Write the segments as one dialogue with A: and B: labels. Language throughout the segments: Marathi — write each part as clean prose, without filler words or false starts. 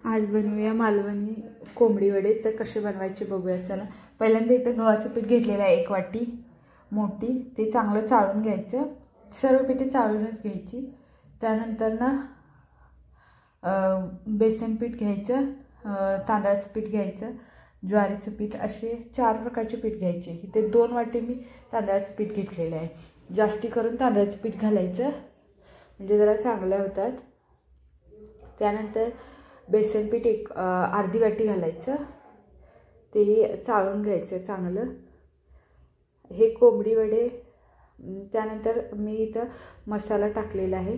A: आज बनवूया मालवणी कोंबडी वडे। तर कसे बनवायचे बघूया चला। पहिल्यांदा इथं गव्हाचं पीठ घेतलेलं आहे 1 वाटी मोठी, ते चांगलं चाळून घ्यायचं। सर्व पीठे चाळूनच घ्यायची। त्यानंतर ना बेसन पीठ घ्यायचं, तांदळाचं पीठ घ्यायचं, ज्वारीचं पीठ, असे 4 प्रकारचे पीठ घ्यायचे। इथे 2 वाटी मी तांदळाचं पीठ घेतलेलं आहे। जास्ती करून तांदळाचं पीठ घालायचं म्हणजे जरा चांगलं होतात। त्यानंतर बेसन पीठ अर्धी वाटी घालायचं, ते चाळून घ्यायचं चांगलं। हे कोंबडी वडे। त्यानंतर मी इथं मसाला टाकलेला आहे,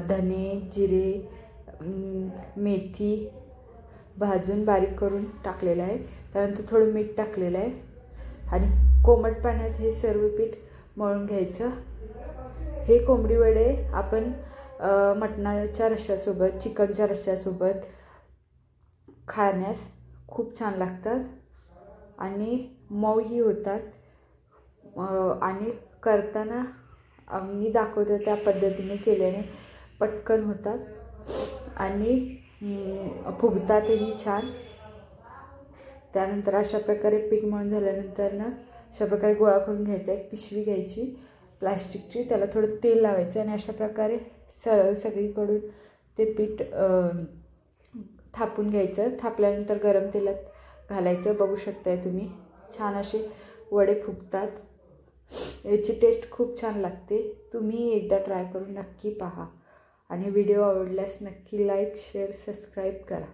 A: धने, जिरे, मेथी भाजून बारीक करून टाकलेलं आहे। त्यानंतर थोडं मीठ टाकलेलं आहे आणि कोमट पाण्यात हे सर्व पीठ मळून घ्यायचं। हे कोंबडी वडे आपण मटणाच्या रश्श्यासोबत, चिकनच्या रश्श्यासोबत खाण्यास खूप छान लागतात आणि मऊही होतात। आणि करताना मी दाखवते त्या पद्धतीने केल्याने पटकन होतात आणि फुगतातही छान। त्यानंतर अशा प्रकारे पीठ मळून झाल्यानंतर ना अशा प्रकारे गोळा करून घ्यायचा। एक पिशवी घ्यायची प्लास्टिकची, त्याला थोडं तेल लावायचं आणि अशा प्रकारे सगळीकडून ते पीठ थापून घ्यायचं। थापल्यानंतर गरम तेलात घालायचं। बघू शकताय तुम्ही छान असे वडे फुगतात। याची टेस्ट खूप छान लागते। तुम्ही एकदा ट्राय करून नक्की पहा आणि व्हिडिओ आवडल्यास नक्की लाईक, शेअर, सबस्क्राईब करा।